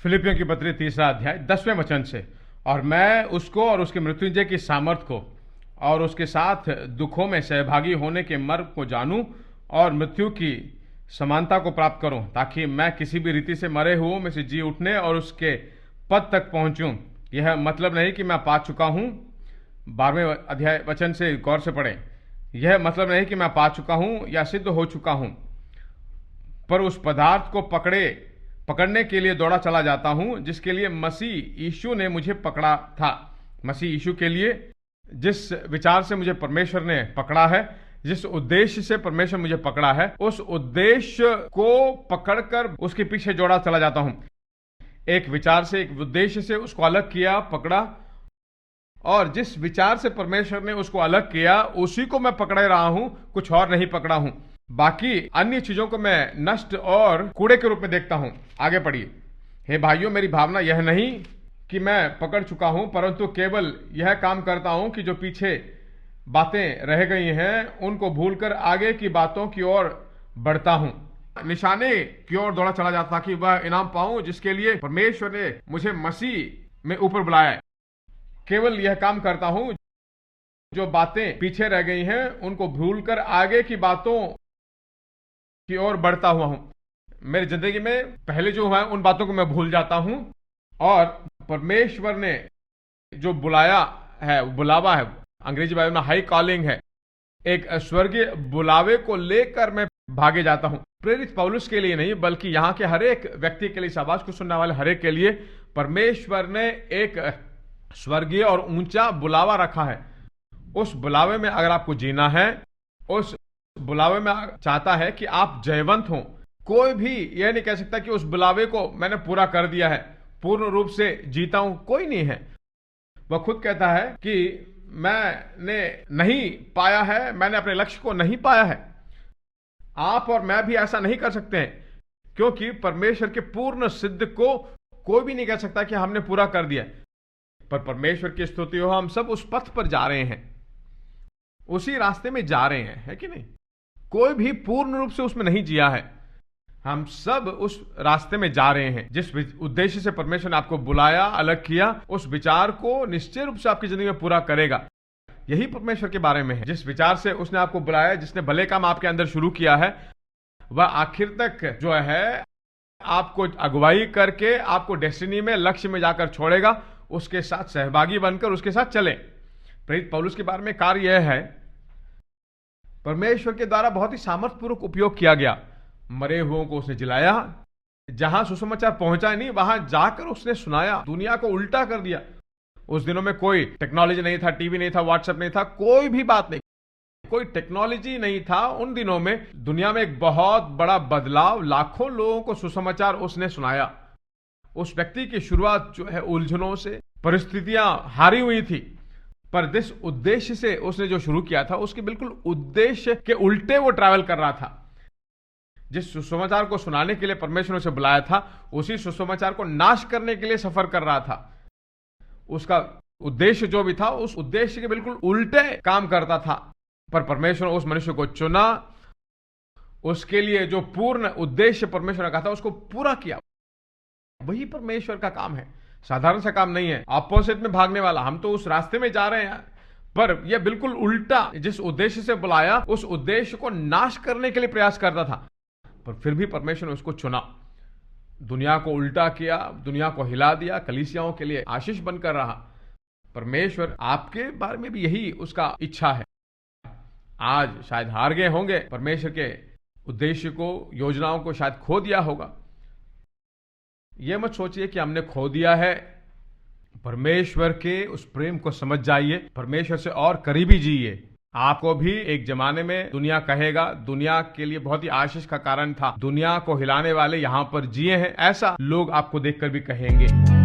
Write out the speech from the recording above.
फिलिपियों की पत्री 3 अध्याय 10वें वचन से। और मैं उसको और उसके मृत्युंजय की सामर्थ को और उसके साथ दुखों में सहभागी होने के मर्म को जानूं और मृत्यु की समानता को प्राप्त करूं, ताकि मैं किसी भी रीति से मरे हुओं में से जी उठने और उसके पद तक पहुंचूं। यह मतलब नहीं कि मैं पा चुका हूं। 12वें अध्याय वचन से गौर से पढ़ें। यह मतलब नहीं कि मैं पा चुका हूं या सिद्ध हो चुका हूं, पर उस पदार्थ को पकड़ने के लिए दौड़ा चला जाता हूं जिसके लिए मसीह यीशु ने मुझे पकड़ा था। मसीह यीशु के लिए जिस विचार से मुझे परमेश्वर ने पकड़ा है, जिस उद्देश्य से परमेश्वर मुझे पकड़ा है, उस उद्देश्य को पकड़कर उसके पीछे दौड़ा चला जाता हूं। एक विचार से, एक उद्देश्य से उसको अलग किया, पकड़ा, और जिस विचार से परमेश्वर ने उसको अलग किया उसी को मैं पकड़े रहा हूं, कुछ और नहीं पकड़ा हूं। बाकी अन्य चीजों को मैं नष्ट और कूड़े के रूप में देखता हूं। आगे पढ़िए। हे भाइयों, मेरी भावना यह नहीं कि मैं पकड़ चुका हूं, परंतु केवल यह काम करता हूं कि जो पीछे बातें रह गई हैं उनको भूलकर आगे की बातों की ओर बढ़ता हूं। निशाने की ओर दौड़ा चला जाता कि वह इनाम पाऊं जिसके लिए परमेश्वर ने मुझे मसीह में ऊपर बुलाया है। केवल यह काम करता हूं, जो बातें पीछे रह गई हैं उनको भूलकर आगे की बातों की ओर बढ़ता हुआ हूं। मेरी जिंदगी में पहले जो हुआ है उन बातों को मैं भूल जाता हूं, और परमेश्वर ने जो बुलाया है, बुलावा है, अंग्रेजी बाइबल में हाई कॉलिंग है, एक स्वर्गीय बुलावे को लेकर मैं भागे जाता हूं। प्रेरित पौलुस के लिए नहीं, बल्कि यहां के हर एक व्यक्ति के लिए, इस आवाज को सुनने वाले हर एक के लिए परमेश्वर ने एक स्वर्गीय और ऊंचा बुलावा रखा है। उस बुलावे में अगर आपको जीना है, उस बुलावे में चाहता है कि आप जयवंत हो। कोई भी यह नहीं कह सकता कि उस बुलावे को मैंने पूरा कर दिया है, पूर्ण रूप से जीता हूं। कोई नहीं है। वह खुद कहता है कि मैंने नहीं पाया है, मैंने अपने लक्ष्य को नहीं पाया है। आप और मैं भी ऐसा नहीं कर सकते हैं, क्योंकि परमेश्वर के पूर्ण सिद्ध को कोई भी नहीं कह सकता कि हमने पूरा कर दिया। पर परमेश्वर की स्तुति हो, हम सब उस पथ पर जा रहे हैं, उसी रास्ते में जा रहे हैं, है कि नहीं? कोई भी पूर्ण रूप से उसमें नहीं जिया है। हम सब उस रास्ते में जा रहे हैं। जिस उद्देश्य से परमेश्वर ने आपको बुलाया, अलग किया, उस विचार को निश्चय रूप से आपकी जिंदगी में पूरा करेगा। यही परमेश्वर के बारे में है। जिस विचार से उसने आपको बुलाया, जिसने भले काम आपके अंदर शुरू किया है, वह आखिर तक जो है आपको अगुवाई करके आपको डेस्टिनी में, लक्ष्य में जाकर छोड़ेगा। उसके साथ सहभागी बनकर उसके साथ चले। प्रेरित पौलुस के बारे में कार्य यह है, परमेश्वर के द्वारा बहुत ही सामर्थ्यपूर्वक उपयोग किया गया। मरे हुओं को उसने जिलाया। जहां सुसमाचार पहुंचा नहीं, वहां जाकर उसने सुनाया, दुनिया को उल्टा कर दिया। उस दिनों में कोई टेक्नोलॉजी नहीं था, टीवी नहीं था, व्हाट्सएप नहीं था, कोई भी बात नहीं, कोई टेक्नोलॉजी नहीं था। उन दिनों में दुनिया में एक बहुत बड़ा बदलाव, लाखों लोगों को सुसमाचार उसने सुनाया। उस व्यक्ति की शुरुआत जो है उलझनों से, परिस्थितियां हारी हुई थी, पर जिस उद्देश्य से उसने जो शुरू किया था, उसके बिल्कुल उद्देश्य के उल्टे वो ट्रैवल कर रहा था। जिस सुसमाचार को सुनाने के लिए परमेश्वर ने उसे बुलाया था, उसी सुसमाचार को नाश करने के लिए सफर कर रहा था। उसका उद्देश्य जो भी था, उस उद्देश्य के बिल्कुल उल्टे काम करता था। पर परमेश्वर ने उस मनुष्य को चुना, उसके लिए जो पूर्ण उद्देश्य परमेश्वर ने कहा था उसको पूरा किया। वही परमेश्वर का काम है, साधारण सा काम नहीं है, ऑपोजिट में भागने वाला। हम तो उस रास्ते में जा रहे हैं, पर यह बिल्कुल उल्टा। जिस उद्देश्य से बुलाया, उस उद्देश्य को नाश करने के लिए प्रयास करता था, पर फिर भी परमेश्वर ने उसको चुना। दुनिया को उल्टा किया, दुनिया को हिला दिया, कलीसियाओं के लिए आशीष बनकर रहा। परमेश्वर आपके बारे में भी यही उसका इच्छा है। आज शायद हार गए होंगे, परमेश्वर के उद्देश्य को, योजनाओं को शायद खो दिया होगा। यह मत सोचिए कि हमने खो दिया है। परमेश्वर के उस प्रेम को समझ जाइए, परमेश्वर से और करीबी जिए। आपको भी एक जमाने में दुनिया कहेगा, दुनिया के लिए बहुत ही आशीष का कारण था, दुनिया को हिलाने वाले यहां पर जिए हैं, ऐसा लोग आपको देखकर भी कहेंगे।